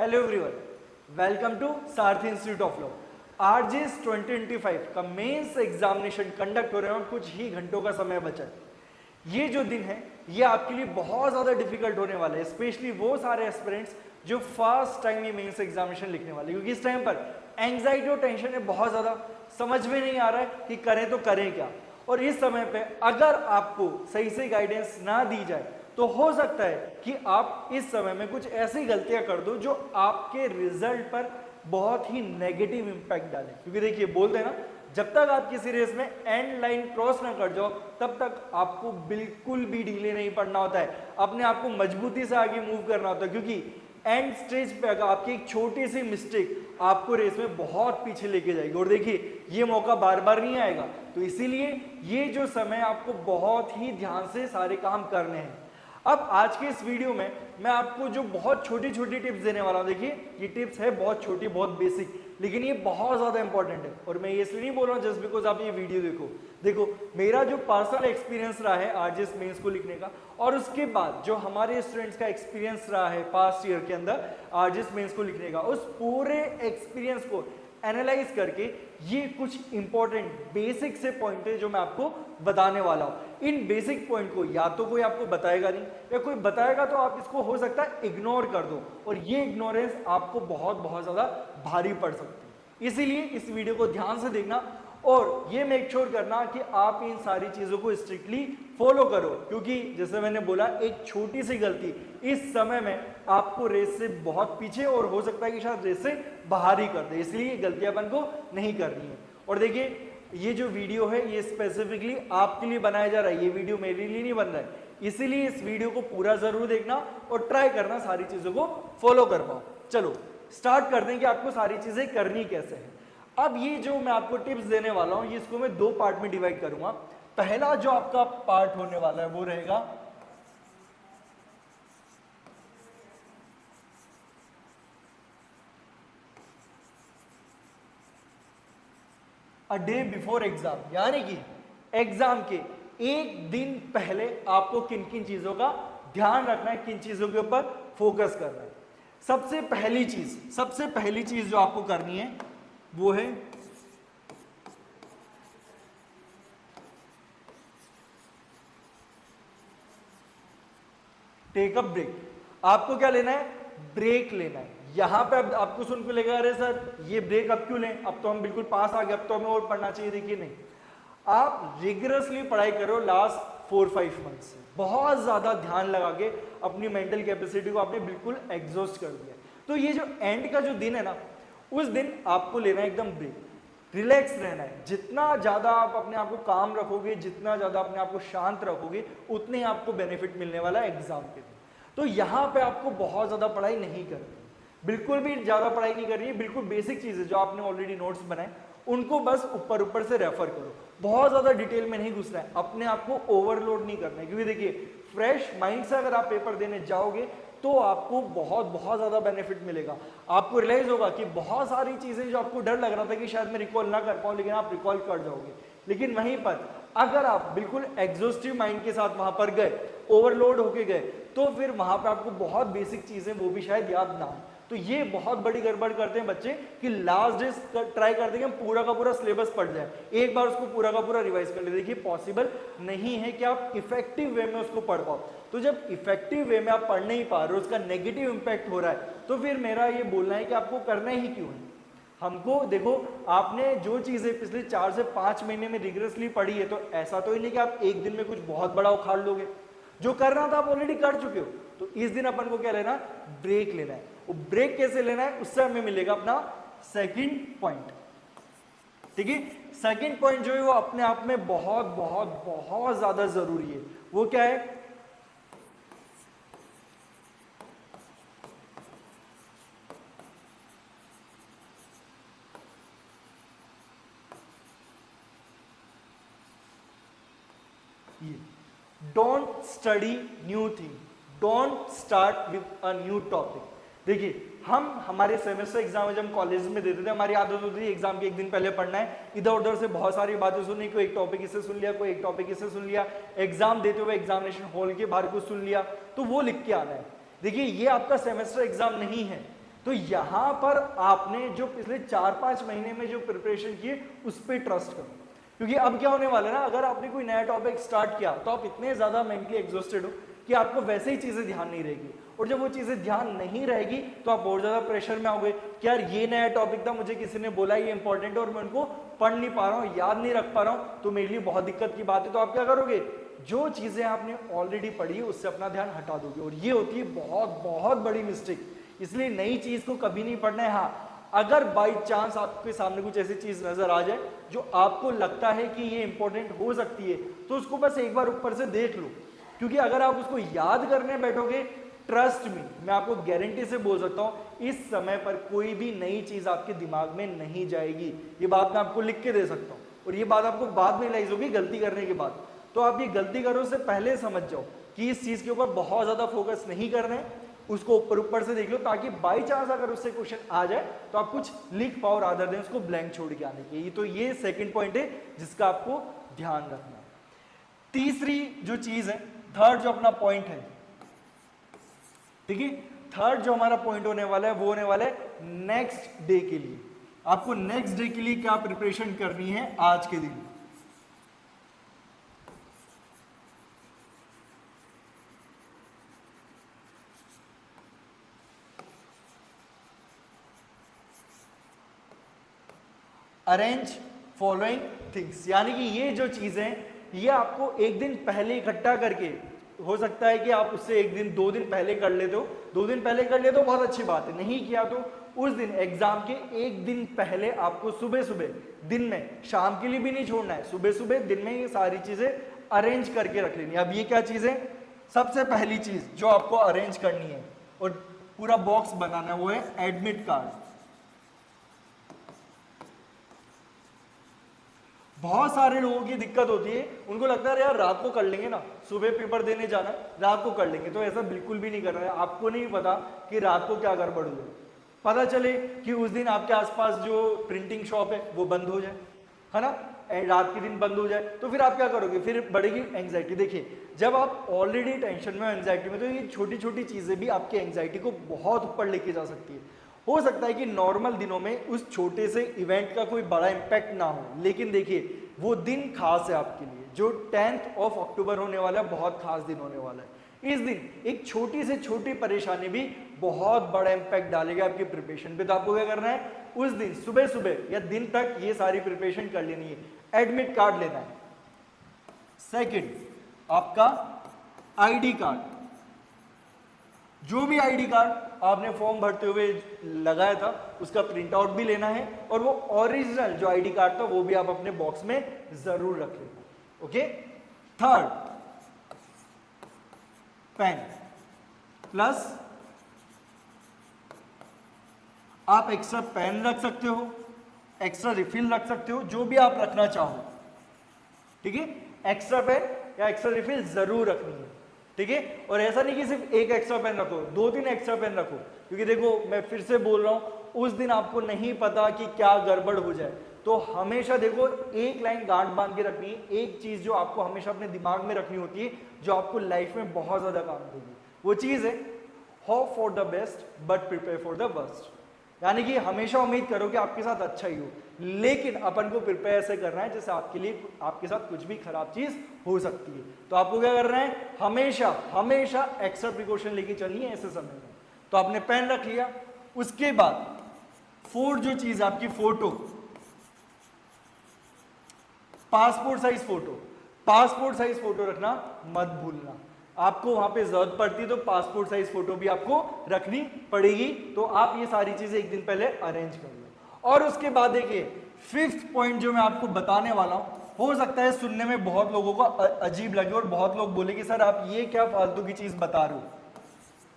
Hello everyone, welcome to Sarathi institute of law. RGS 2025 का mains examination conduct हो रहे हैं और कुछ ही घंटों का समय बचा है। ये जो दिन है ये आपके लिए बहुत ज़्यादा डिफिकल्ट होने वाला है, स्पेशली वो सारे एस्पिरेंट्स जो फर्स्ट टाइम ये मेंस एग्जामिनेशन लिखने वाले, क्योंकि इस टाइम पर एंग्जाइटी और टेंशन है बहुत ज़्यादा, समझ में नहीं आ रहा है कि करें तो करें क्या। और इस समय पे अगर आपको सही से गाइडेंस ना दी जाए तो हो सकता है कि आप इस समय में कुछ ऐसी गलतियां कर दो जो आपके रिजल्ट पर बहुत ही नेगेटिव इंपैक्ट डाले। क्योंकि देखिए बोलते हैं ना, जब तक आप किसी रेस में एंड लाइन क्रॉस ना कर जाओ तब तक आपको बिल्कुल भी ढीले नहीं पड़ना होता है, अपने आप को मजबूती से आगे मूव करना होता है। क्योंकि एंड स्टेज पे अगर आपकी एक छोटी सी मिस्टेक आपको रेस में बहुत पीछे लेके जाएगी, और देखिए ये मौका बार बार नहीं आएगा। तो इसीलिए ये जो समय आपको बहुत ही ध्यान से सारे काम करने हैं। अब आज के इस वीडियो में मैं आपको जो बहुत छोटी छोटी टिप्स देने वाला हूं, देखिए ये टिप्स है बहुत छोटी बहुत बेसिक, लेकिन ये बहुत ज्यादा इंपॉर्टेंट है। और मैं ये इसलिए नहीं बोल रहा हूं जस्ट बिकॉज आप ये वीडियो देखो मेरा जो पर्सनल एक्सपीरियंस रहा है आरजीएस मेंस को लिखने का, और उसके बाद जो हमारे स्टूडेंट्स का एक्सपीरियंस रहा है पास्ट ईयर के अंदर आरजीएस मेंस को लिखने का, उस पूरे एक्सपीरियंस को एनालाइज करके ये कुछ इंपॉर्टेंट बेसिक से पॉइंट है जो मैं आपको बताने वाला हूं। इन बेसिक पॉइंट को या तो कोई आपको बताएगा नहीं, या कोई बताएगा तो आप इसको हो सकता है इग्नोर कर दो, और ये इग्नोरेंस आपको बहुत ज्यादा भारी पड़ सकती है। इसीलिए इस वीडियो को ध्यान से देखना और ये मेक श्योर करना कि आप इन सारी चीजों को स्ट्रिक्टली फॉलो करो, क्योंकि जैसे मैंने बोला एक छोटी सी गलती इस समय में आपको रेस से बहुत पीछे और हो सकता है कि शायद रेस से बाहर ही कर दे। इसलिए गलतियां अपन को नहीं करनी है। और देखिए ये जो वीडियो है ये स्पेसिफिकली आपके लिए बनाया जा रहा है, ये वीडियो मेरे लिए नहीं बन रहा है। इसीलिए इस वीडियो को पूरा जरूर देखना और ट्राई करना सारी चीजों को फॉलो कर पाओ। चलो स्टार्ट करते हैं कि आपको सारी चीजें करनी कैसे है। अब ये जो मैं आपको टिप्स देने वाला हूं, ये इसको मैं दो पार्ट में डिवाइड करूंगा। पहला जो आपका पार्ट होने वाला है वो रहेगा अ डे बिफोर एग्जाम, यानी कि एग्जाम के एक दिन पहले आपको किन किन चीजों का ध्यान रखना है, किन चीजों के ऊपर फोकस करना है। सबसे पहली चीज जो आपको करनी है वो है टेक अ ब्रेक। आपको क्या लेना है? ब्रेक लेना है। यहां पे अब आपको सुन के लेगा अरे सर ये ब्रेक अब क्यों लें, अब तो हम बिल्कुल पास आ गए, अब तो हमें और पढ़ना चाहिए। देखिए नहीं, आप रिगरसली पढ़ाई करो लास्ट 4-5 मंथ से, बहुत ज्यादा ध्यान लगा के अपनी मेंटल कैपेसिटी को आपने बिल्कुल एग्जॉस्ट कर दिया। तो ये जो एंड का जो दिन है ना, उस दिन आपको लेना है एकदम ब्रेक, रिलैक्स रहना है। जितना ज्यादा आप अपने आप को काम रखोगे, जितना ज्यादा अपने आप को शांत रखोगे, उतने ही आपको बेनिफिट मिलने वाला है एग्जाम के दिन। तो यहां पे आपको बहुत ज्यादा पढ़ाई नहीं करनी, बिल्कुल भी ज्यादा पढ़ाई नहीं करनी है। बिल्कुल बेसिक चीजें जो आपने ऑलरेडी नोट्स बनाए उनको बस ऊपर से रेफर करो, बहुत ज्यादा डिटेल में नहीं घुसना है, अपने आप को ओवरलोड नहीं करना है। क्योंकि देखिए फ्रेश माइंड से अगर आप पेपर देने जाओगे तो आपको बहुत ज्यादा बेनिफिट मिलेगा। आपको रियलाइज होगा कि बहुत सारी चीजें जो आपको डर लग रहा था कि शायद मैं रिकॉल ना कर पाऊं, लेकिन आप रिकॉल कर जाओगे। लेकिन वहीं पर अगर आप बिल्कुल एग्जॉस्टिव माइंड के साथ वहां पर गए, ओवरलोड होके गए, तो फिर वहां पर आपको बहुत बेसिक चीजें वो भी शायद याद ना हो। तो ये बहुत बड़ी गड़बड़ करते हैं बच्चे कि लास्ट डे ट्राई करते हैं कि हम पूरा का पूरा सिलेबस पढ़ जाए, एक बार उसको पूरा का पूरा रिवाइज कर ले। देखिए पॉसिबल नहीं है कि आप इफेक्टिव वे में उसको पढ़ पाओ। तो जब इफेक्टिव वे में आप पढ़ नहीं पा रहे हो, उसका नेगेटिव इंपैक्ट हो रहा है, तो फिर मेरा ये बोलना है कि आपको करना ही क्यों है। हमको देखो, आपने जो चीजें पिछले 4 से 5 महीने में रिगरसली पढ़ी है, तो ऐसा तो ही नहीं कि आप एक दिन में कुछ बहुत बड़ा उखाड़ लोगे। जो करना था आप ऑलरेडी कर चुके हो। तो इस दिन अपन को क्या लेना? ब्रेक लेना है। वो ब्रेक कैसे लेना है उससे हमें मिलेगा अपना सेकंड पॉइंट। ठीक है, सेकंड पॉइंट जो है वो अपने आप में बहुत ज्यादा जरूरी है। वो क्या है? Don't study new thing, don't start with a new topic. देखिए हम हमारे सेमेस्टर एग्जाम जब हम कॉलेज में देते थे, हमारी आदत होती थी एग्जाम के एक दिन पहले पढ़ना है, इधर उधर से बहुत सारी बातें सुनी, कोई एक टॉपिक इससे सुन लिया, कोई एक टॉपिक इससे सुन लिया, एग्जाम देते हुए एग्जामिनेशन हॉल के बाहर कुछ सुन लिया, तो वो लिख के आना है। देखिए ये आपका सेमेस्टर एग्जाम नहीं है, तो यहां पर आपने जो पिछले 4-5 महीने में जो प्रिपरेशन की उस पर ट्रस्ट करो, क्योंकि अब क्या होने वाला है ना, अगर आपने कोई नया टॉपिक स्टार्ट किया तो आप इतने ज्यादा मेंटली एग्जॉस्टेड हो कि आपको वैसे ही चीजें ध्यान नहीं रहेगी, और जब वो चीजें ध्यान नहीं रहेगी तो आप बहुत ज्यादा प्रेशर में आओगे कि यार ये नया टॉपिक था, मुझे किसी ने बोला ये इंपॉर्टेंट है और मैं उनको पढ़ नहीं पा रहा हूँ, याद नहीं रख पा रहा हूँ, तो मेरे लिए बहुत दिक्कत की बात है। तो आप क्या करोगे, जो चीजें आपने ऑलरेडी पढ़ी है उससे अपना ध्यान हटा दोगे, और ये होती है बहुत बहुत बड़ी मिस्टेक। इसलिए नई चीज को कभी नहीं पढ़ना है। हाँ, अगर बाई चांस आपके सामने कुछ ऐसी चीज नजर आ जाए जो आपको लगता है कि ये इंपॉर्टेंट हो सकती है, तो उसको बस एक बार ऊपर से देख लो, क्योंकि अगर आप उसको याद करने बैठोगे, ट्रस्ट मी, मैं आपको गारंटी से बोल सकता हूं इस समय पर कोई भी नई चीज आपके दिमाग में नहीं जाएगी। ये बात मैं आपको लिख के दे सकता हूं, और ये बात आपको बाद में रियलाइज होगी गलती करने के बाद। तो आप ये गलती करो से पहले समझ जाओ कि इस चीज के ऊपर बहुत ज्यादा फोकस नहीं करना है, उसको ऊपर ऊपर से देख लो, ताकि बाई चांस अगर उससे क्वेश्चन आ जाए तो आप कुछ लिख पाओ, रादर देन उसको ब्लैंक छोड़ के आने के। तो ये सेकंड पॉइंट है जिसका आपको ध्यान रखना। तीसरी जो चीज है, थर्ड जो अपना पॉइंट है, ठीक है, थर्ड जो हमारा पॉइंट होने वाला है वो होने वाला है नेक्स्ट डे के लिए। आपको नेक्स्ट डे के लिए क्या प्रिपरेशन करनी है आज के दिन। अरेंज फॉलोइंग थिंग्स, यानी कि ये जो चीजें ये आपको एक दिन पहले इकट्ठा करके, हो सकता है कि आप उससे एक दिन 2 दिन पहले कर लेते हो, 2 दिन पहले कर ले तो बहुत अच्छी बात है, नहीं किया तो उस दिन एग्जाम के एक दिन पहले आपको सुबह सुबह दिन में, शाम के लिए भी नहीं छोड़ना है, सुबह सुबह दिन में ये सारी चीजें अरेंज करके रख लेनी है। अब ये क्या चीज है, सबसे पहली चीज जो आपको अरेंज करनी है और पूरा बॉक्स बनाना है वो है एडमिट कार्ड। बहुत सारे लोगों की दिक्कत होती है, उनको लगता है यार रात को कर लेंगे ना, सुबह पेपर देने जाना रात को कर लेंगे, तो ऐसा बिल्कुल भी नहीं करना है। आपको नहीं पता कि रात को क्या गड़बड़ हो जाए, पता चले कि उस दिन आपके आसपास जो प्रिंटिंग शॉप है वो बंद हो जाए, है ना, रात के दिन बंद हो जाए, तो फिर आप क्या करोगे, फिर बढ़ेगी एंग्जाइटी। देखिए जब आप ऑलरेडी टेंशन में, एंग्जाइटी में, तो ये छोटी छोटी चीजें भी आपकी एंग्जाइटी को बहुत ऊपर लेके जा सकती है। हो सकता है कि नॉर्मल दिनों में उस छोटे से इवेंट का कोई बड़ा इंपैक्ट ना हो, लेकिन देखिए वो दिन खास है आपके लिए, जो 10th ऑफ अक्टूबर होने वाला है, बहुत खास दिन होने वाला है। इस दिन एक छोटी से छोटी परेशानी भी बहुत बड़ा इंपैक्ट डालेगा आपकी प्रिपरेशन पे। तो आपको क्या करना है, उस दिन सुबह सुबह या दिन तक ये सारी प्रिपरेशन कर लेनी है। एडमिट कार्ड लेना है। सेकंड, आपका आईडी कार्ड, जो भी आईडी कार्ड आपने फॉर्म भरते हुए लगाया था उसका प्रिंट आउट भी लेना है, और वो ओरिजिनल जो आईडी कार्ड था वो भी आप अपने बॉक्स में जरूर रख लेना। ओके। थर्ड, पेन प्लस आप एक्स्ट्रा पेन रख सकते हो, एक्स्ट्रा रिफिल रख सकते हो, जो भी आप रखना चाहो, ठीक है। एक्स्ट्रा पेन या एक्स्ट्रा रिफिल जरूर रखनी है, ठीक है। और ऐसा नहीं कि सिर्फ एक एक्स्ट्रा पेन रखो, 2-3 एक्स्ट्रा पेन रखो, क्योंकि देखो मैं फिर से बोल रहा हूं, उस दिन आपको नहीं पता कि क्या गड़बड़ हो जाए। तो हमेशा देखो एक लाइन गांठ बांध के रखनी है, एक चीज जो आपको हमेशा अपने दिमाग में रखनी होती है, जो आपको लाइफ में बहुत ज्यादा काम देगी, वो चीज है hope for the best but prepare for the worst. यानी कि हमेशा उम्मीद करो कि आपके साथ अच्छा ही हो, लेकिन अपन को प्रिपेयर ऐसे करना है जैसे आपके लिए, आपके साथ कुछ भी खराब चीज हो सकती है। तो आपको क्या करना है, हमेशा हमेशा एक्स्ट्रा प्रिकॉशन लेके चलनी है ऐसे समय में। तो आपने पेन रख लिया। उसके बाद फोर्थ जो चीज आपकी photo, passport size photo, passport size photo रखना मत भूलना। आपको वहां पे जरूरत पड़ती है तो पासपोर्ट साइज फोटो भी आपको रखनी पड़ेगी। तो आप ये सारी चीजें एक दिन पहले अरेंज कर लो। और उसके बाद देखिए फिफ्थ पॉइंट जो मैं आपको बताने वाला हूं, हो सकता है सुनने में बहुत लोगों को अजीब लगे और बहुत लोग बोले कि सर आप ये क्या फालतू की चीज बता रहे हो।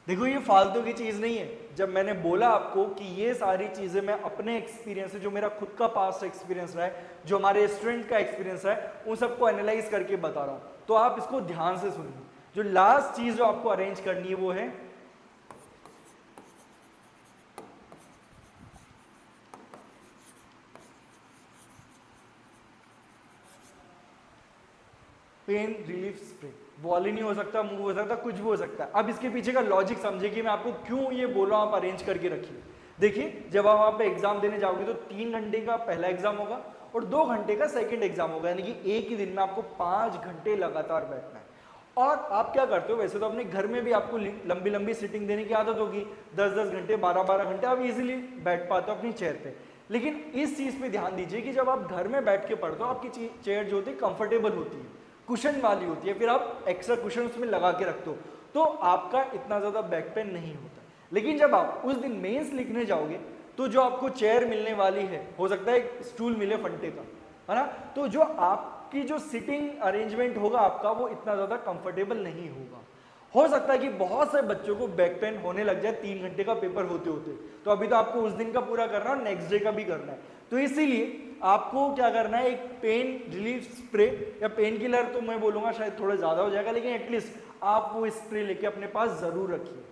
देखो ये फालतू की चीज नहीं है। जब मैंने बोला आपको कि ये सारी चीजें मैं अपने एक्सपीरियंस से, जो मेरा खुद का पास्ट एक्सपीरियंस रहा है, जो हमारे स्टूडेंट का एक्सपीरियंस है, उन सबको एनालाइज करके बता रहा हूं। तो आप इसको ध्यान से सुनिए। जो लास्ट चीज जो आपको अरेंज करनी है वो है पेन रिलीफ स्प्रे। वॉली नहीं हो सकता, मूव हो सकता, कुछ भी हो सकता है। अब इसके पीछे का लॉजिक समझे कि मैं आपको क्यों ये बोल रहा हूं आप अरेंज करके रखिए। देखिए जब आप वहाँ पे एग्जाम देने जाओगे तो 3 घंटे का पहला एग्जाम होगा और 2 घंटे का सेकंड एग्जाम होगा, यानी कि एक ही दिन में आपको 5 घंटे लगातार बैठना है। और आप क्या करते हो, वैसे तो अपने घर में भी आपको लंबी लंबी सिटिंग देने की आदत होगी, 10-10 घंटे 12-12 घंटे आप इजीली बैठ पाते हो अपनी चेयर पे। लेकिन इस चीज़ पे ध्यान दीजिए कि जब आप घर में बैठ के पढ़ते हो आपकी चेयर जो होती है कंफर्टेबल होती है, कुशन वाली होती है, फिर आप एक्स्ट्रा कुशन उसमें लगा के रखते हो तो आपका इतना ज़्यादा बैक पेन नहीं होता। लेकिन जब आप उस दिन मेंस लिखने जाओगे तो जो आपको चेयर मिलने वाली है, हो सकता है एक स्टूल मिले फंटे का, है ना, तो जो आपकी जो सिटिंग अरेंजमेंट होगा आपका वो इतना ज़्यादा कंफर्टेबल नहीं होगा। हो सकता है कि बहुत से बच्चों को बैक पेन होने लग जाए 3 घंटे का पेपर होते होते, तो अभी तो आपको उस दिन का पूरा करना है और नेक्स्ट डे का भी करना है, तो इसीलिए आपको क्या करना है, एक पेन रिलीफ स्प्रे या पेन किलर, तो मैं बोलूँगा शायद थोड़ा ज़्यादा हो जाएगा, लेकिन एटलीस्ट आप वो स्प्रे लेके अपने पास ज़रूर रखिए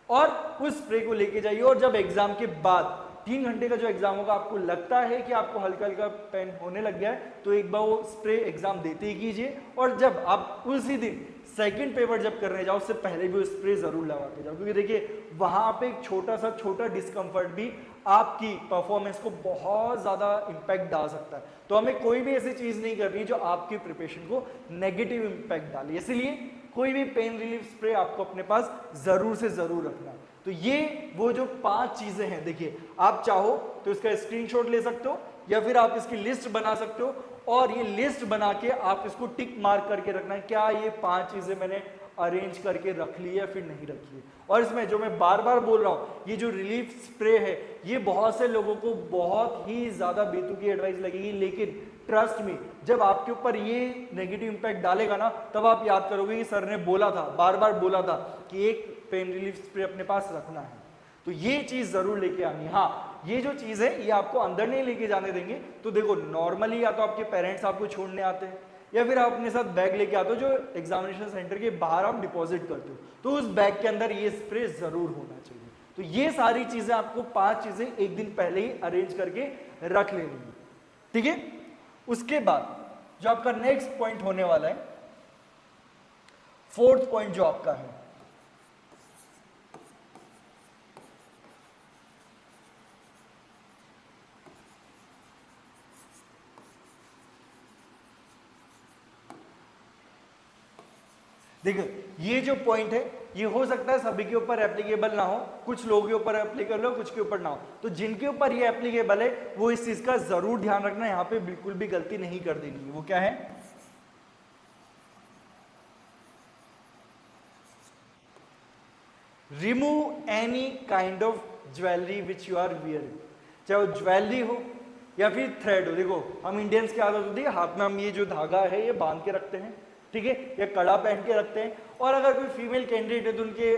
और उस स्प्रे को लेके जाइए। और जब एग्जाम के बाद 3 घंटे का जो एग्जाम होगा आपको लगता है कि आपको हल्का हल्का पेन होने लग गया है तो एक बार वो स्प्रे एग्जाम देते ही कीजिए, और जब आप उसी दिन सेकंड पेपर जब करने जाओ उससे पहले भी वो स्प्रे जरूर लगा के जाओ, क्योंकि देखिए वहां पे एक छोटा डिस्कंफर्ट भी आपकी परफॉर्मेंस को बहुत ज़्यादा इम्पैक्ट डाल सकता है। तो हमें कोई भी ऐसी चीज़ नहीं करनी है जो आपकी प्रिपरेशन को नेगेटिव इम्पैक्ट डाले, इसलिए कोई भी पेन रिलीफ स्प्रे आपको अपने पास ज़रूर से ज़रूर रखना है। तो ये वो जो 5 चीज़ें हैं, देखिए आप चाहो तो इसका स्क्रीनशॉट ले सकते हो या फिर आप इसकी लिस्ट बना सकते हो और ये लिस्ट बना के आप इसको टिक मार्क करके रखना है, क्या ये 5 चीज़ें मैंने अरेंज करके रख ली है फिर नहीं रखी है। और इसमें जो मैं बार बार बोल रहा हूँ, ये जो रिलीफ स्प्रे है ये बहुत से लोगों को बहुत ही ज़्यादा बेतुकी एडवाइस लगेगी, लेकिन ट्रस्ट मी जब आपके ऊपर ये नेगेटिव इंपैक्ट डालेगा ना तब आप याद करोगे कि सर ने बोला था, बार बार बोला था कि एक पेन रिलीफ स्प्रे अपने पास रखना है। तो ये चीज़ ज़रूर लेके आनी है। हाँ, ये जो चीज़ है ये आपको अंदर नहीं लेके जाने देंगे, तो देखो नॉर्मली या तो आपके पेरेंट्स आपको छोड़ने आते हैं या फिर आप अपने साथ बैग लेके आते हो जो एग्जामिनेशन सेंटर के बाहर आप डिपॉजिट करते हो, तो उस बैग के अंदर ये स्प्रे ज़रूर होना चाहिए। तो ये सारी चीज़ें आपको 5 चीज़ें एक दिन पहले ही अरेंज करके रख लेनी है, ठीक है। उसके बाद जो आपका नेक्स्ट पॉइंट होने वाला है, 4th पॉइंट जो आपका है, देखो ये जो पॉइंट है ये हो सकता है सभी के ऊपर एप्लीकेबल ना हो, कुछ लोगों के ऊपर एप्लीकेबल हो, कुछ के ऊपर ना हो, तो जिनके ऊपर ये एप्लीकेबल है वो इस चीज का जरूर ध्यान रखना, यहाँ पे बिल्कुल भी गलती नहीं कर देनी है। वो क्या है, remove any kind of jewellery which you are wearing, चाहे वो ज्वेलरी हो या फिर थ्रेड हो। देखो हम इंडियंस की आदत होती है हाथ में हम ये जो धागा है ये बांध के रखते हैं, ठीक है, या कड़ा पहन के रखते हैं, और अगर कोई फीमेल कैंडिडेट है तो उनके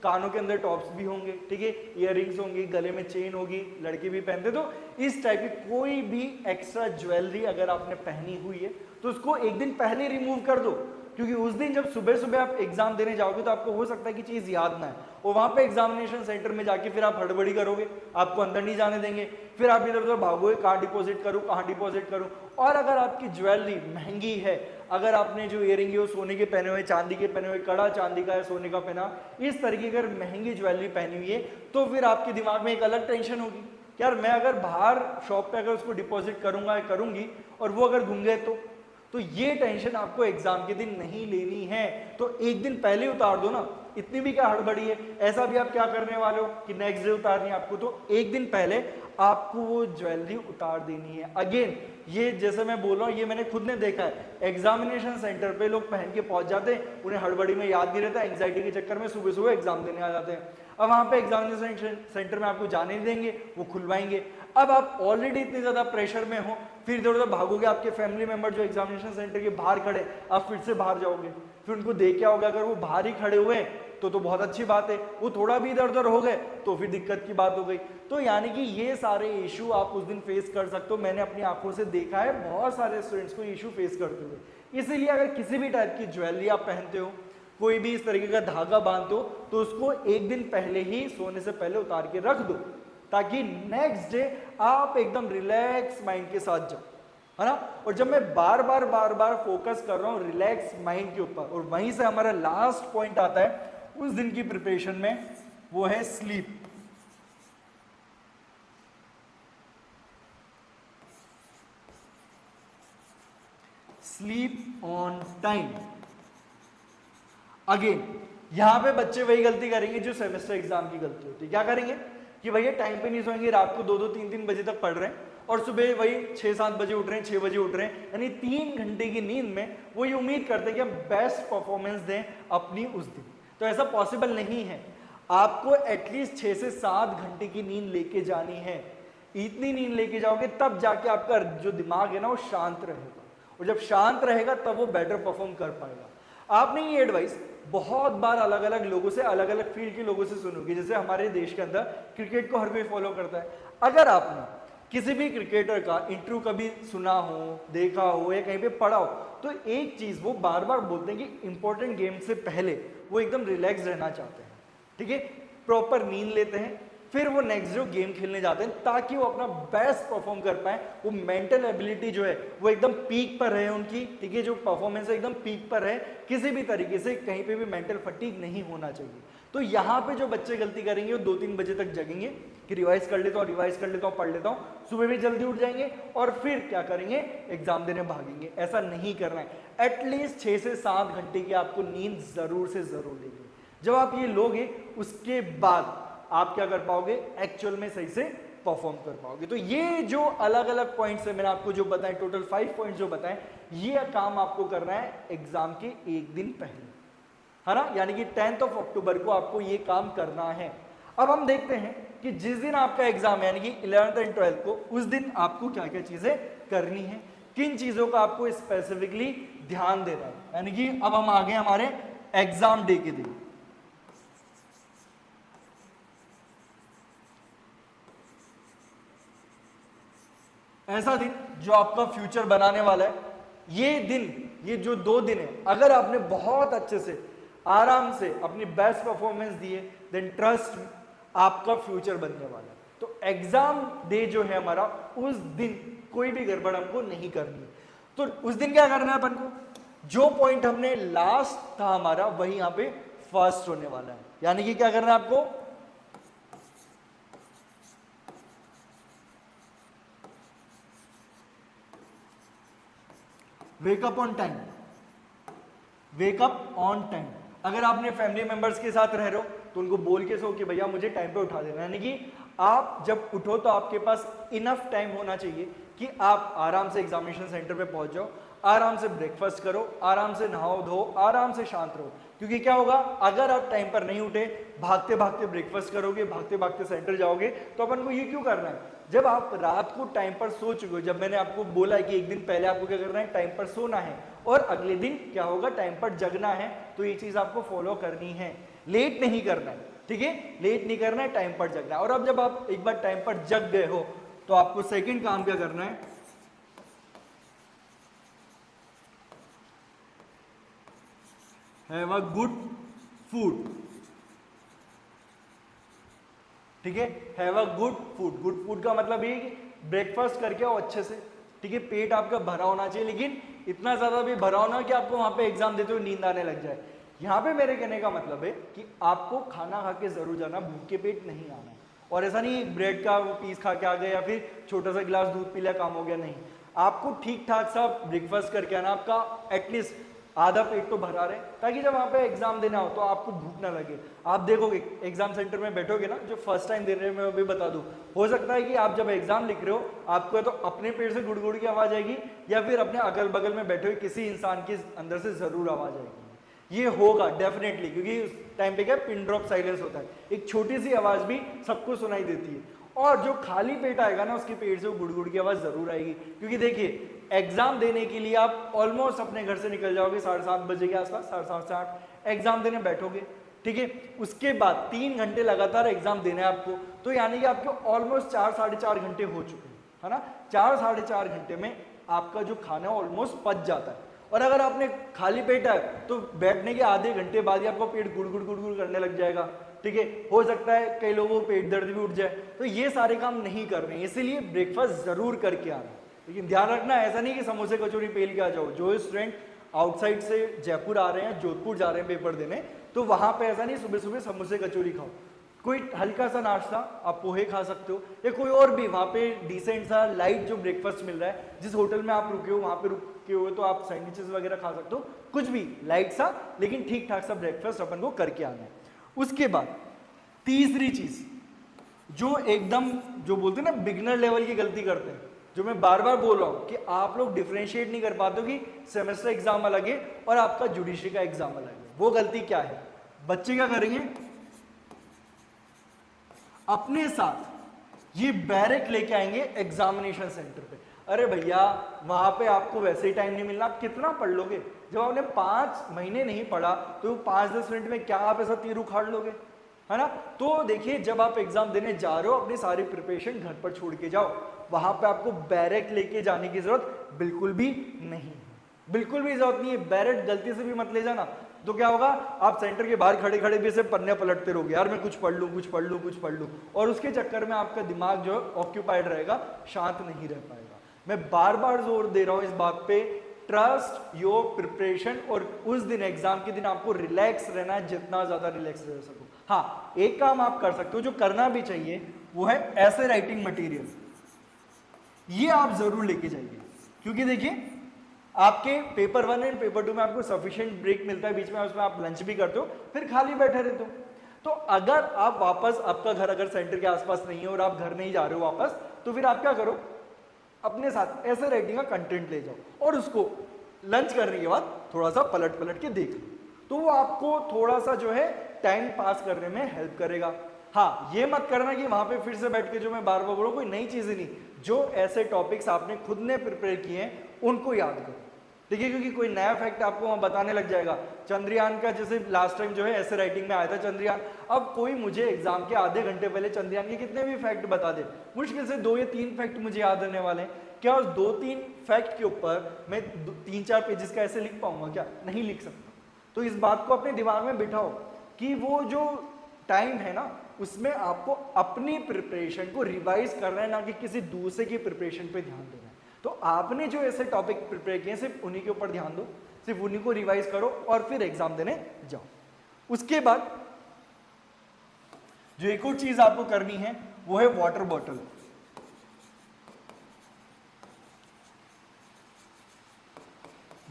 कानों के अंदर टॉप्स भी होंगे, ठीक है, इयररिंग्स होंगी, गले में चेन होगी, लड़के भी पहनते। तो इस टाइप की कोई भी एक्स्ट्रा ज्वेलरी अगर आपने पहनी हुई है तो उसको एक दिन पहले रिमूव कर दो, क्योंकि उस दिन जब सुबह सुबह आप एग्जाम देने जाओगे तो आपको हो सकता है कि चीज़ याद ना है, और वहाँ पे एग्जामिनेशन सेंटर में जाके फिर आप हड़बड़ी करोगे, आपको अंदर नहीं जाने देंगे, फिर आप इधर उधर भागोगे, कहाँ डिपॉजिट करूँ कहाँ डिपॉजिट करूँ। और अगर आपकी ज्वेलरी महंगी है, अगर आपने जो इयरिंग है वो सोने के पहने हुए, चांदी के पहने हुए, कड़ा चांदी का है, सोने का पहना, इस तरीके की अगर महंगी ज्वेलरी पहनी हुई है तो फिर आपके दिमाग में एक अलग टेंशन होगी, यार मैं अगर बाहर शॉप पे अगर उसको डिपॉजिट करूंगा या करूंगी और वो अगर घूम गए तो ये टेंशन आपको एग्जाम के दिन नहीं लेनी है। तो एक दिन पहले उतार दो ना, इतनी भी क्या हड़बड़ी है। ऐसा भी आप क्या करने वाले हो कि नेक्स्ट डे उतारनी है आपको, तो एक दिन पहले आपको वो ज्वेलरी उतार देनी है। अगेन ये जैसे मैं बोल रहा हूँ ये मैंने खुद ने देखा है, एग्जामिनेशन सेंटर पे लोग पहन के पहुंच जाते हैं, उन्हें हड़बड़ी में याद नहीं रहता, एंग्जाइटी के चक्कर में सुबह सुबह एग्जाम देने आ जाते हैं। अब वहाँ पे एग्जामिनेशन सेंटर में आपको जाने नहीं देंगे, वो खुलवाएंगे। अब आप ऑलरेडी इतने ज़्यादा प्रेशर में हो, फिर इधर उधर भागोगे, आपके फैमिली मेंबर जो एग्जामिनेशन सेंटर के बाहर खड़े, आप फिर से बाहर जाओगे, फिर उनको देख क्या होगा, अगर वो बाहर ही खड़े हुए तो बहुत अच्छी बात है, वो थोड़ा भी इधर उधर हो गए तो फिर दिक्कत की बात हो गई। तो यानी कि ये सारे इशू आप उस दिन फेस कर सकते हो, मैंने अपनी आंखों से देखा है बहुत सारे स्टूडेंट्स को इशू फेस करते हुए। इसीलिए अगर किसी भी टाइप की ज्वेलरी आप पहनते हो, कोई भी इस तरीके का धागा बांधते हो, तो उसको एक दिन पहले ही सोने से पहले उतार के रख दो, ताकि नेक्स्ट डे आप एकदम रिलैक्स माइंड के साथ जाओ, है ना। और जब मैं बार बार फोकस कर रहा हूँ रिलैक्स माइंड के ऊपर, और वहीं से हमारा लास्ट पॉइंट आता है उस दिन की प्रिपरेशन में, वो है sleep. Sleep on time. Again यहां पे बच्चे वही गलती करेंगे जो सेमेस्टर एग्जाम की गलती होती है। क्या करेंगे कि भैया टाइम पे नहीं सोएंगे, रात को 2-2 3-3 बजे तक पढ़ रहे हैं और सुबह वही 6-7 बजे उठ रहे हैं, 6 बजे उठ रहे हैं, यानी 3 घंटे की नींद में वो ये उम्मीद करते हैं कि हम बेस्ट परफॉर्मेंस दें अपनी उस दिन। तो ऐसा पॉसिबल नहीं है। आपको एटलीस्ट 6 से 7 घंटे की नींद लेके जानी है। इतनी नींद लेके जाओगे तब जाके आपका जो दिमाग है ना वो शांत रहेगा, और जब शांत रहेगा तब वो बेटर परफॉर्म कर पाएगा। आपने ये एडवाइस बहुत बार अलग अलग लोगों से, अलग अलग फील्ड के लोगों से सुनोगे। जैसे हमारे देश के अंदर क्रिकेट को हर कोई फॉलो करता है। अगर आपने किसी भी क्रिकेटर का इंटरव्यू कभी सुना हो, देखा हो या कहीं पे पढ़ा हो, तो एक चीज वो बार बार बोलते हैं कि इंपॉर्टेंट गेम से पहले वो एकदम रिलैक्स रहना चाहते हैं, ठीक है, प्रॉपर नींद लेते हैं, फिर वो नेक्स्ट डे गेम खेलने जाते हैं ताकि वो अपना बेस्ट परफॉर्म कर पाए। वो मेंटल एबिलिटी जो है वो एकदम पीक पर रहे उनकी, ठीक है, जो परफॉर्मेंस है एकदम पीक पर रहे, किसी भी तरीके से कहीं पे भी मेंटल फटीग नहीं होना चाहिए। तो यहाँ पे जो बच्चे गलती करेंगे वो 2-3 बजे तक जगेंगे कि रिवाइज कर लेता हूँ, रिवाइज कर लेता हूँ, पढ़ लेता हूँ, सुबह भी जल्दी उठ जाएंगे और फिर क्या करेंगे, एग्जाम देने भागेंगे। ऐसा नहीं करना है। एटलीस्ट 6 से 7 घंटे की आपको नींद जरूर से जरूर लेंगे। जब आप ये लोगे उसके बाद आप क्या कर पाओगे, एक्चुअल में सही से परफॉर्म कर पाओगे। तो ये जो अलग अलग पॉइंट्स है मैंने आपको जो बताए, टोटल 5 पॉइंट्स जो बताए, ये काम आपको करना है एग्जाम के एक दिन पहले, है ना, यानी कि 10 अक्टूबर को आपको ये काम करना है। अब हम देखते हैं कि जिस दिन आपका एग्जाम है यानी कि 11th एंड 12th को, उस दिन आपको क्या क्या चीजें करनी है, किन चीजों का आपको स्पेसिफिकली ध्यान देना है। यानी कि अब हम आ गए हमारे एग्जाम डे के दिन। ऐसा दिन जो आपका फ्यूचर बनाने वाला है। ये दिन, ये जो 2 दिन है, अगर आपने बहुत अच्छे से आराम से अपनी बेस्ट परफॉर्मेंस दी है, देन ट्रस्ट आपका फ्यूचर बनने वाला है। तो एग्जाम डे जो है हमारा, उस दिन कोई भी गड़बड़ हमको नहीं करनी। तो उस दिन क्या करना है अपन को, जो पॉइंट हमने लास्ट था हमारा वही यहां पे फर्स्ट होने वाला है। यानी कि क्या करना है आपको, wake up on time, wake up on time. अगर आपने फैमिली मेंबर्स के साथ रह रहे हो तो उनको बोल के सो कि भैया मुझे टाइम पे उठा देना। यानी कि आप जब उठो तो आपके पास इनफ टाइम होना चाहिए कि आप आराम से एग्जामिनेशन सेंटर पे पहुंच जाओ, आराम से ब्रेकफास्ट करो, आराम से नहाओ धो, आराम से शांत रहो। क्योंकि क्या होगा, अगर आप टाइम पर नहीं उठे, भागते भागते ब्रेकफास्ट करोगे, भागते भागते सेंटर जाओगे, तो अपन को ये क्यों करना है। जब आप रात को टाइम पर सो चुके हो, जब मैंने आपको बोला है कि एक दिन पहले आपको क्या करना है, टाइम पर सोना है, और अगले दिन क्या होगा, टाइम पर जगना है, तो ये चीज आपको फॉलो करनी है, लेट नहीं करना है, ठीक है, लेट नहीं करना है, टाइम पर जगना है। और अब जब आप एक बार टाइम पर जग गए हो तो आपको सेकंड काम क्या करना है, हैव अ गुड फूड, ठीक है, have a good food. Good food का मतलब ये कि ब्रेकफास्ट करके आओ अच्छे से, ठीक है, पेट आपका भरा होना चाहिए, लेकिन इतना ज्यादा भी भरा होना कि आपको वहां पे एग्जाम देते हुए नींद आने लग जाए। यहाँ पे मेरे कहने का मतलब है कि आपको खाना खा के जरूर जाना, भूखे पेट नहीं आना है। और ऐसा नहीं ब्रेड का वो पीस खा के आ गए या फिर छोटा सा गिलास दूध पी लिया काम हो गया, नहीं, आपको ठीक ठाक सा ब्रेकफास्ट करके आना, आपका एटलीस्ट आधा पेट तो भरा रहे, ताकि जब वहां पे एग्जाम देना हो तो आपको भूख ना लगे। आप देखोगे एग्जाम सेंटर में बैठोगे ना, जो फर्स्ट टाइम दे रहे हैं, मैं अभी बता दूं, हो सकता है कि आप जब एग्जाम लिख रहे हो आपको तो अपने पेट से गुड़गुड़ की आवाज आएगी, या फिर अपने अगल बगल में बैठे हुए किसी इंसान के अंदर से जरूर आवाज आएगी। ये होगा डेफिनेटली, क्योंकि उस टाइम पे क्या पिन ड्रॉप साइलेंस होता है, एक छोटी सी आवाज भी सबको सुनाई देती है। और जो खाली पेट आएगा ना, उसके पेट से वो गुड़गुड़ की आवाज जरूर आएगी। क्योंकि देखिए एग्जाम देने के लिए आप ऑलमोस्ट अपने घर से निकल जाओगे 7:30 बजे के आसपास, 7:30 से 8 एग्जाम देने बैठोगे, ठीक है, उसके बाद 3 घंटे लगातार एग्जाम देना है आपको, तो यानी कि आपके ऑलमोस्ट 4-4.5 घंटे हो चुके हैं, है ना। 4-4.5 घंटे में आपका जो खाना ऑलमोस्ट पच जाता है। और अगर आपने खाली पेट है तो बैठने के आधे घंटे बाद ही आपका पेट गुड़गुड़ गुड़गुड़ करने लग जाएगा, ठीक है, हो सकता है कई लोगों को पेट दर्द भी उठ जाए। तो ये सारे काम नहीं करने, इसीलिए ब्रेकफास्ट जरूर करके आना। लेकिन ध्यान रखना, ऐसा नहीं कि समोसे कचौड़ी पेल के आ जाओ। जो स्टूडेंट आउटसाइड से जयपुर आ रहे हैं, जोधपुर जा रहे हैं पेपर देने, तो वहां पे ऐसा नहीं सुबह सुबह समोसे कचौड़ी खाओ, कोई हल्का सा नाश्ता, आप पोहे खा सकते हो, या कोई और भी वहाँ पे डिसेंट सा लाइट जो ब्रेकफास्ट मिल रहा है, जिस होटल में आप रुके हो वहाँ पे रुके हो तो आप सैंडविचेस वगैरह खा सकते हो, कुछ भी लाइट सा लेकिन ठीक ठाक सा ब्रेकफास्ट अपन को करके आना है। उसके बाद तीसरी चीज जो एकदम जो बोलते हैं ना बिगनर लेवल की गलती करते हैं, जो मैं बार बार बोल रहा हूं कि आप लोग डिफरेंशिएट नहीं कर पाते हो कि सेमेस्टर एग्जाम अलग है और आपका जुडिशरी का एग्जाम अलग है। वो गलती क्या है? बच्चे क्या करेंगे, अपने साथ ये बैरक लेके आएंगे एग्जामिनेशन सेंटर पे। अरे भैया वहां पे आपको वैसे ही टाइम नहीं मिलना, आप कितना पढ़ लोगे? जब आपने 5 महीने नहीं पढ़ा तो 5-10 मिनट में क्या आप ऐसा तीर उखाड़ लोगे, है ना? तो देखिए जब आप एग्जाम देने जा रहे हो अपनी सारी प्रिपरेशन घर पर छोड़ के जाओ, वहां पे आपको बैरक लेके जाने की जरूरत बिल्कुल भी नहीं, बिल्कुल भी जरूरत नहीं है। बैरक गलती से भी मत ले जाना, तो क्या होगा, आप सेंटर के बाहर खड़े खड़े भी ऐसे पन्ने पलटते रहोगे, यार मैं कुछ पढ़ लूँ कुछ पढ़ लूँ कुछ पढ़ लूँ, और उसके चक्कर में आपका दिमाग जो है ऑक्यूपाइड रहेगा, शांत नहीं रह पाएगा। मैं बार बार जोर दे रहा हूँ इस बात पे, ट्रस्ट योर प्रिपरेशन, और उस दिन एग्जाम के दिन आपको रिलैक्स रहना है, जितना ज्यादा रिलैक्स रह सको। हाँ एक काम आप कर सकते हो जो करना भी चाहिए, वो है ऐसे राइटिंग मटेरियल, ये आप जरूर लेके जाइए, क्योंकि देखिए आपके पेपर 1 एंड पेपर 2 में आपको सफिशिएंट ब्रेक मिलता है बीच में, उसमें आप लंच भी करते हो, फिर खाली बैठे रहते हो। तो अगर आप वापस, आपका घर अगर सेंटर के आसपास नहीं है और आप घर नहीं जा रहे हो वापस, तो फिर आप क्या करो, अपने साथ ऐसे राइटिंग का कंटेंट ले जाओ और उसको लंच करने के बाद थोड़ा सा पलट पलट के देख लो, तो वो आपको थोड़ा सा जो है टाइम पास करने में हेल्प करेगा। हाँ ये मत करना कि वहां पे फिर से बैठ के, जो मैं बार बार बोल रहा हूं, कोई नई चीजें नहीं, जो ऐसे टॉपिक्स आपने खुद ने प्रिपेयर किए हैं उनको याद करो, ठीक है? क्योंकि कोई नया फैक्ट आपको वहां बताने लग जाएगा। चंद्रयान का जैसे लास्ट टाइम जो है ऐसे राइटिंग में आया था चंद्रयान, अब कोई मुझे एग्जाम के आधे घंटे पहले चंद्रयान के कितने भी फैक्ट बता दे, मुश्किल से 2 या 3 फैक्ट मुझे याद रहने वाले हैं। क्या उस 2-3 फैक्ट के ऊपर मैं 3-4 पेजेस का ऐसे लिख पाऊंगा? क्या नहीं लिख सकता। तो इस बात को अपने दिमाग में बिठाओ कि वो जो टाइम है ना, उसमें आपको अपनी प्रिपरेशन को रिवाइज करना है, ना कि किसी दूसरे की प्रिपरेशन पे ध्यान देना है। तो आपने जो ऐसे टॉपिक प्रिपेयर किए सिर्फ उन्हीं के ऊपर ध्यान दो, सिर्फ उन्हीं को रिवाइज करो और फिर एग्जाम देने जाओ। उसके बाद जो एक और चीज आपको करनी है वो है वाटर बॉटल।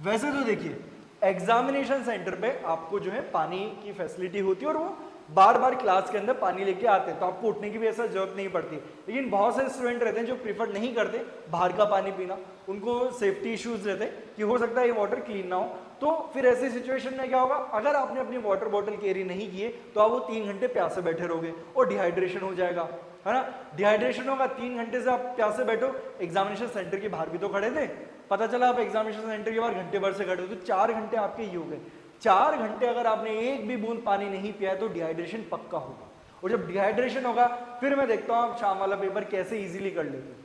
वैसे तो देखिए एग्जामिनेशन सेंटर पे आपको जो है पानी की फैसिलिटी होती है और वो बार बार क्लास के अंदर पानी लेके आते हैं, तो आपको उठने की भी ऐसा जरूरत नहीं पड़ती। लेकिन बहुत से स्टूडेंट रहते हैं जो प्रीफर नहीं करते बाहर का पानी पीना, उनको सेफ्टी इश्यूज रहते हैं कि हो सकता है ये वाटर क्लीन ना हो। तो फिर ऐसी सिचुएशन में क्या होगा, अगर आपने अपनी वाटर बॉटल कैरी नहीं किए तो आप वो 3 घंटे प्यासे बैठे रहोगे और डिहाइड्रेशन हो जाएगा, है ना? डिहाइड्रेशन होगा, 3 घंटे से आप प्यासे बैठो, एग्जामिनेशन सेंटर के बाहर भी तो खड़े थे, पता चला आप एग्जामिनेशन सेंटर के बाहर घंटे भर से खड़े हो, तो 4 घंटे आपके ये हो गए। 4 घंटे अगर आपने एक भी बूंद पानी नहीं पिया तो डिहाइड्रेशन पक्का होगा, और जब डिहाइड्रेशन होगा फिर मैं देखता हूँ आप शाम वाला पेपर कैसे इजीली कर लेते हो।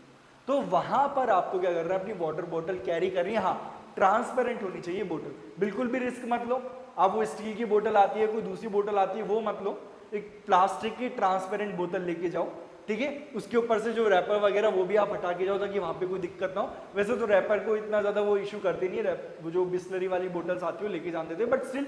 तो वहां पर आपको क्या करना है, अपनी वाटर बोतल कैरी करनी है। हाँ ट्रांसपेरेंट होनी चाहिए बोतल, बिल्कुल भी रिस्क मत लो। आप वो स्टील की बोतल आती है, कोई दूसरी बोतल आती है, वो मत लो, एक प्लास्टिक की ट्रांसपेरेंट बोतल लेके जाओ, ठीक है? उसके ऊपर से जो रैपर वगैरह वो भी आप हटा के जाओ ताकि वहां पे कोई दिक्कत ना हो। वैसे तो रैपर को इतना ज्यादा वो इशू करते नहीं है, वो जो बिस्लरी वाली बोतल्स आती है लेके जान देते, बट स्टिल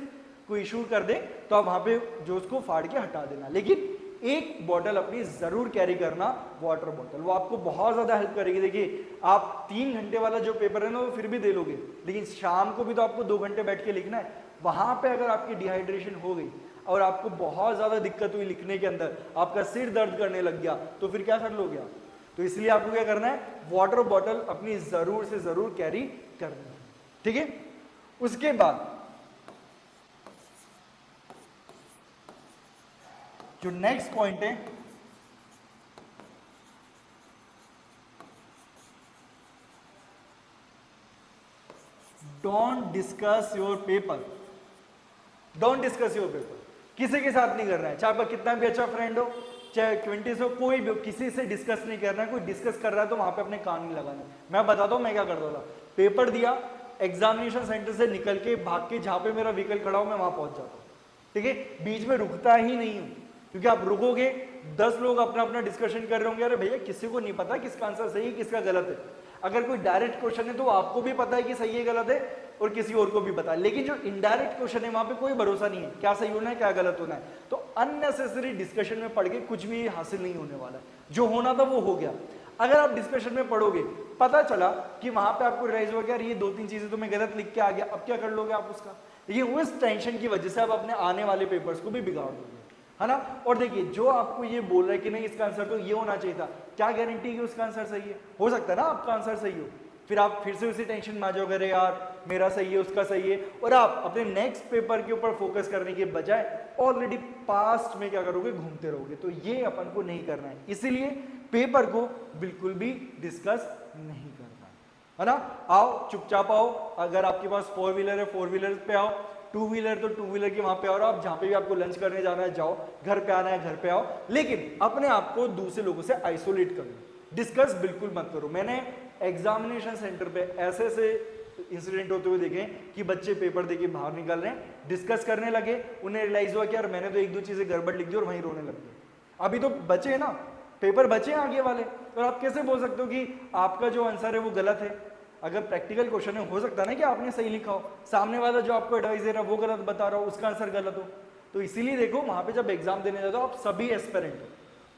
कोई इशू कर दे तो आप वहां पे जो उसको फाड़ के हटा देना। लेकिन एक बॉटल अपनी जरूर कैरी करना, वाटर बॉटल, वो आपको बहुत ज्यादा हेल्प करेगी। देखिए आप 3 घंटे वाला जो पेपर है ना वो फिर भी दे लोगे, लेकिन शाम को भी तो आपको 2 घंटे बैठ के लिखना है। वहां पे अगर आपकी डिहाइड्रेशन हो गई और आपको बहुत ज्यादा दिक्कत हुई लिखने के अंदर, आपका सिर दर्द करने लग गया, तो फिर क्या कर लोगे आप? तो इसलिए आपको क्या करना है, वाटर बॉटल अपनी जरूर से जरूर कैरी करनी है, ठीक है? उसके बाद जो नेक्स्ट पॉइंट है, don't discuss your paper. Don't discuss your paper, किसी के साथ नहीं करना है, चाहे आपका कितना भी अच्छा फ्रेंड हो, चाहे क्विंटिस हो, कोई भी हो, किसी से डिस्कस नहीं करना है। कोई डिस्कस कर रहा है तो वहां पे अपने कान नहीं लगाने। मैं बताता हूं मैं क्या करता था, पेपर दिया, एग्जामिनेशन सेंटर से निकल के भाग के जहां पे मेरा व्हीकल खड़ा हो मैं वहां पहुंच जाता हूं, ठीक है? बीच में रुकता ही नहीं हूं, क्योंकि आप रुकोगे 10 लोग अपना अपना डिस्कशन कर रहे होंगे, अरे भैया किसी को नहीं पता किसका आंसर सही किसका गलत है। अगर कोई डायरेक्ट क्वेश्चन है तो आपको भी पता है कि सही है गलत है और किसी और को भी पता है, लेकिन जो इनडायरेक्ट क्वेश्चन है वहां पे कोई भरोसा नहीं है क्या सही होना है क्या गलत होना है। तो अननेसेसरी डिस्कशन में पढ़ के कुछ भी हासिल नहीं होने वाला है, जो होना था वो हो गया। अगर आप डिस्कशन में पढ़ोगे, पता चला कि वहां पे आपको रियलाइज हो गया ये 2-3 चीजें तो मैं गलत लिख के आ गया, अब क्या कर लोगे आप उसका? लेकिन उस टेंशन की वजह से आप अपने आने वाले पेपर्स को भी बिगाड़ दोगे, है ना। और देखिए, जो आपको ये बोल रहा है कि नहीं इसका आंसर तो ये होना चाहिए था, क्या गारंटी कि उसका आंसर सही है? हो सकता है ना आपका आंसर सही हो, फिर आप फिर से उसी टेंशन में आ जाओगे, अरे यार मेरा सही है उसका सही है, और आप अपने नेक्स्ट पेपर के ऊपर फोकस करने के बजाय ऑलरेडी पास्ट में क्या करोगे, घूमते रहोगे। तो ये अपन को नहीं करना है, इसीलिए पेपर को बिल्कुल भी डिस्कस नहीं करना है ना। आओ चुपचाप आओ, अगर आपके पास 4 व्हीलर है 4 व्हीलर पे आओ, 2 व्हीलर तो 2 व्हीलर के वहां पे आओ, आप जहां पे भी आपको लंच करने जाना है जाओ, घर पे आना है घर पे आओ, लेकिन अपने आप को दूसरे लोगों से आइसोलेट करो, डिस्कस बिल्कुल मत करो। मैंने एग्जामिनेशन सेंटर पे ऐसे ऐसे इंसिडेंट होते हुए देखे कि बच्चे पेपर देके बाहर निकल रहे हैं, डिस्कस करने लगे, उन्हें रियलाइज हुआ कि यार मैंने तो 1-2 चीजें गड़बड़ लिख दी और वहीं रोने लग गए। अभी तो बचे ना पेपर, बचे आगे वाले, और आप कैसे बोल सकते हो कि आपका जो आंसर है वो गलत है? अगर प्रैक्टिकल क्वेश्चन है, हो सकता है ना कि आपने सही लिखा हो, सामने वाला जो आपको एडवाइस दे रहा है वो गलत बता रहा हो, उसका आंसर गलत हो। तो इसीलिए देखो, वहां पे जब एग्जाम देने जाते हो आप सभी एस्पिरेंट हो,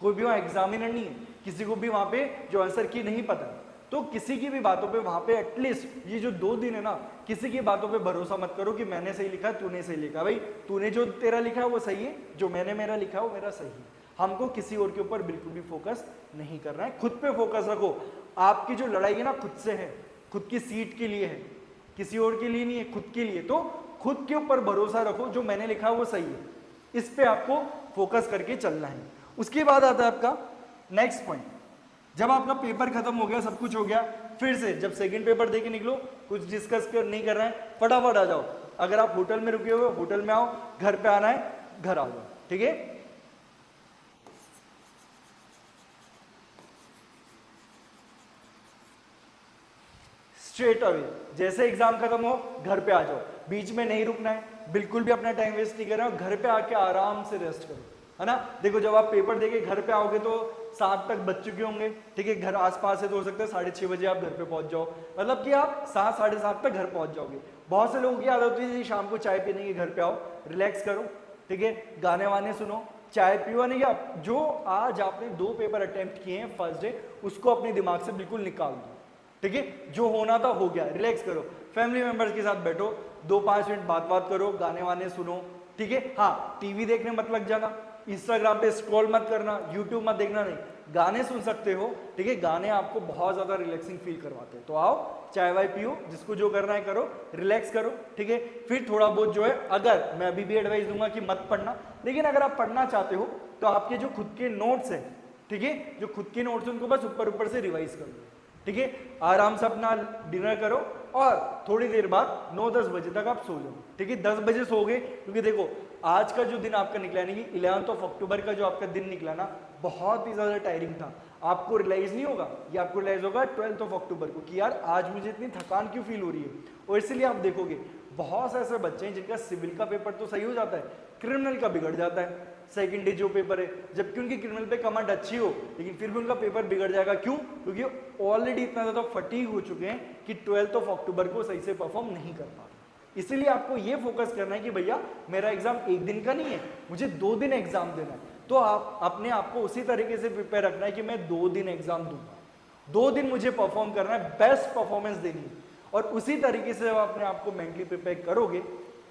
कोई भी वहां एग्जामिनर नहीं है, किसी को भी वहां पे जो आंसर की नहीं पता है, तो किसी की भी बातों पे वहां पे एटलीस्ट ये जो 2 दिन है ना, किसी की बातों पे भरोसा मत करो कि मैंने सही लिखा तूने सही लिखा। भाई तूने जो तेरा लिखा है वो सही है, जो मैंने मेरा लिखा है वो मेरा सही है। हमको किसी और के ऊपर बिल्कुल भी फोकस नहीं करना है, खुद पे फोकस रखो। आपकी जो लड़ाई है ना खुद से है, खुद की सीट के लिए है, किसी और के लिए नहीं है, खुद के लिए। तो खुद के ऊपर भरोसा रखो, जो मैंने लिखा है वो सही है, इस पे आपको फोकस करके चलना है। उसके बाद आता है आपका नेक्स्ट पॉइंट। जब आपका पेपर खत्म हो गया, सब कुछ हो गया, फिर से जब सेकंड पेपर देके निकलो, कुछ डिस्कस नहीं कर रहे हैं, फटाफट आ जाओ। अगर आप होटल में रुके हुए होटल में आओ, घर पे आना है घर आ जाओ, ठीक है। स्ट्रेट अवे जैसे एग्जाम खत्म हो घर पे आ जाओ, बीच में नहीं रुकना है, बिल्कुल भी अपना टाइम वेस्ट नहीं करना, घर पे आके आराम से रेस्ट करो, है ना। देखो जब आप पेपर देके घर पे आओगे तो 7 तक बज चुके होंगे, ठीक है, घर आसपास है तो हो सकता है 6:30 बजे आप घर पे पहुंच जाओ, मतलब कि आप 7 साढ़े 7 तक घर पहुंच जाओगे। बहुत से लोगों की आदत होती है शाम को चाय पीने की, घर पे आओ रिलैक्स करो, ठीक है, गाने वाने सुनो, चाय पियो, नहीं आप जो आज आपने 2 पेपर अटेम्प्ट किए हैं फर्स्ट डे, उसको अपने दिमाग से बिल्कुल निकाल दो, ठीक है। जो होना था हो गया, रिलैक्स करो, फैमिली मेंबर्स के साथ बैठो, 2-5 मिनट बात करो, गाने वाने सुनो, ठीक है। हाँ, टीवी देखने मत लग जाना, इंस्टाग्राम पे स्क्रॉल मत करना, यूट्यूब मत देखना, नहीं, गाने सुन सकते हो, ठीक है, गाने आपको बहुत ज्यादा रिलैक्सिंग फील करवाते हैं। तो आओ चाय वाय पियो, जिसको जो करना है करो, रिलैक्स करो, ठीक है। फिर थोड़ा बहुत जो है, अगर मैं अभी भी एडवाइस दूंगा कि मत पढ़ना, लेकिन अगर आप पढ़ना चाहते हो तो आपके जो खुद के नोट्स हैं, ठीक है, जो खुद के नोट्स हैं उनको बस ऊपर ऊपर से रिवाइज कर लो, ठीक है। आराम से अपना डिनर करो और थोड़ी देर बाद 9-10 बजे तक आप सो जाओ, ठीक है। 10 बजे सोओगे, क्योंकि देखो आज का जो दिन आपका निकला नहीं, 11 अक्टूबर का जो आपका दिन निकला ना, बहुत ही ज्यादा टायरिंग था। आपको रियलाइज नहीं होगा, ये आपको रियलाइज होगा 12 अक्टूबर को कि यार आज मुझे इतनी थकान क्यों फील हो रही है। और इसलिए आप देखोगे बहुत से ऐसे बच्चे हैं जिनका सिविल का पेपर तो सही हो जाता है, क्रिमिनल का बिगड़ जाता है सेकंड डे जो पेपर है, जबकि उनकी क्रिमिनल पे कमांड अच्छी हो, लेकिन फिर भी उनका पेपर बिगड़ जाएगा। क्यों? क्योंकि ऑलरेडी इतना ज्यादा फटीग हो चुके हैं कि 12 अक्टूबर को सही से परफॉर्म नहीं कर पा रहे। इसीलिए आपको ये फोकस करना है कि भैया मेरा एग्जाम 1 दिन का नहीं है, मुझे 2 दिन एग्जाम देना है। तो आप अपने आप को उसी तरीके से प्रिपेयर रखना है कि मैं 2 दिन एग्जाम दूंगा, 2 दिन मुझे परफॉर्म करना है, बेस्ट परफॉर्मेंस देनी है। और उसी तरीके से जब अपने आप को मेंटली प्रिपेयर करोगे,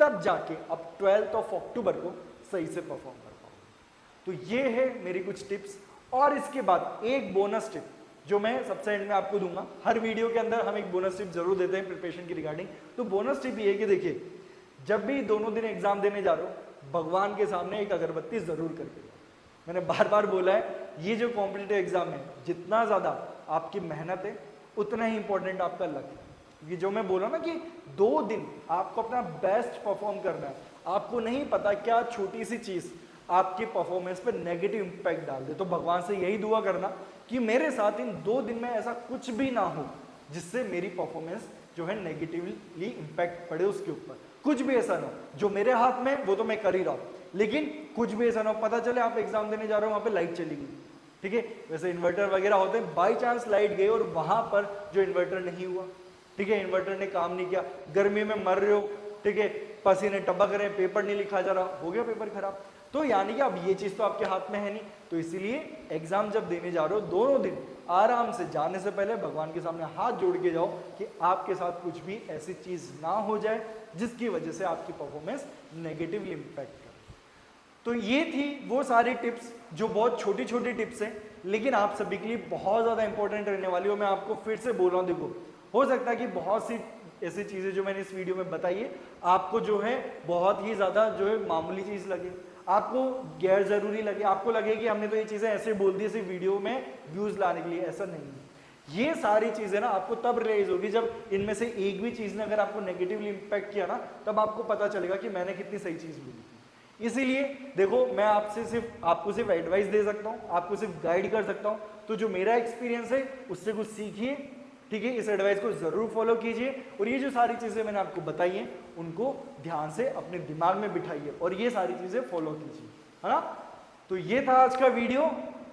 तब जाके अब 12 अक्टूबर को सही से परफॉर्म कर पाओगे। तो ये है मेरी कुछ टिप्स। और इसके बाद एक बोनस टिप जो मैं सबसे एंड में आपको दूंगा, हर वीडियो के अंदर हम एक बोनस टिप जरूर देते हैं प्रिपरेशन की रिगार्डिंग। तो बोनस टिप ये है कि देखिए, जब भी दोनों दिन एग्जाम देने जा रहे हो, भगवान के सामने एक अगरबत्ती जरूर करके जाओ। मैंने बार बार बोला है, ये जो कॉम्पिटिटिव एग्जाम है, जितना ज्यादा आपकी मेहनत है उतना ही इंपॉर्टेंट आपका लक है। क्योंकि जो मैं बोला ना कि 2 दिन आपको अपना बेस्ट परफॉर्म करना है, आपको नहीं पता क्या छोटी सी चीज आपके परफॉर्मेंस पे नेगेटिव इंपैक्ट डाल दे। तो भगवान से यही दुआ करना कि मेरे साथ इन 2 दिन में ऐसा कुछ भी ना हो जिससे मेरी परफॉर्मेंस जो है नेगेटिवली इंपैक्ट पड़े उसके ऊपर। कुछ भी ऐसा ना हो, जो मेरे हाथ में वो तो मैं कर ही रहा हूं, लेकिन कुछ भी ऐसा ना हो, पता चले आप एग्जाम देने जा रहे हो, वहां पे लाइट चली गई, ठीक है, वैसे इन्वर्टर वगैरह होते हैं, बाई चांस लाइट गई और वहां पर जो इन्वर्टर नहीं हुआ, ठीक है, इन्वर्टर ने काम नहीं किया, गर्मी में मर रहे हो, ठीक है, पसीने टपक रहे हैं, पेपर नहीं लिखा जा रहा, हो गया पेपर खराब। तो यानी कि अब ये चीज तो आपके हाथ में है नहीं, तो इसीलिए एग्जाम जब देने जा रहे हो दोनों दिन आराम से जाने से पहले भगवान के सामने हाथ जोड़ के जाओ कि आपके साथ कुछ भी ऐसी चीज ना हो जाए जिसकी वजह से आपकी परफॉर्मेंस नेगेटिवली इंपैक्ट करे। तो ये थी वो सारी टिप्स जो बहुत छोटी छोटी टिप्स हैं, लेकिन आप सभी के लिए बहुत ज़्यादा इंपॉर्टेंट रहने वाली हो। मैं आपको फिर से बोल रहा हूँ, देखो हो सकता है कि बहुत सी ऐसी चीज़ें जो मैंने इस वीडियो में बताई है आपको जो है बहुत ही ज़्यादा जो है मामूली चीज़ लगे, आपको गैर ज़रूरी लगे, आपको लगे कि हमने तो ये चीज़ें ऐसे बोल दी सिर्फ वीडियो में व्यूज़ लाने के लिए। ऐसा नहीं है। ये सारी चीज़ें ना आपको तब रियलाइज होगी जब इनमें से एक भी चीज़ ने अगर आपको नेगेटिवली इंपैक्ट किया ना, तब आपको पता चलेगा कि मैंने कितनी सही चीज़ बोली। इसीलिए देखो मैं आपको सिर्फ एडवाइस दे सकता हूँ, आपको सिर्फ गाइड कर सकता हूँ। तो जो मेरा एक्सपीरियंस है उससे कुछ सीखिए, ठीक है, इस एडवाइस को जरूर फॉलो कीजिए और ये जो सारी चीजें मैंने आपको बताई हैं उनको ध्यान से अपने दिमाग में बिठाइए और ये सारी चीजें फॉलो कीजिए, है ना। तो ये था आज का वीडियो।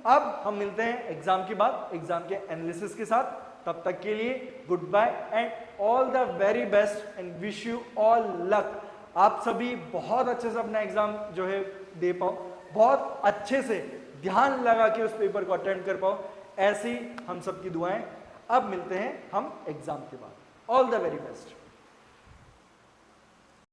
अब हम मिलते हैं एग्जाम के बाद एग्जाम के एनालिसिस के साथ। तब तक के लिए goodbye and all the very best and wish you all luck. आप सभी बहुत अच्छे से अपना एग्जाम जो है दे पाओ, बहुत अच्छे से ध्यान लगा के उस पेपर को अटेंड कर पाओ, ऐसी हम सबकी दुआएं। अब मिलते हैं हम एग्जाम के बाद। All the very best.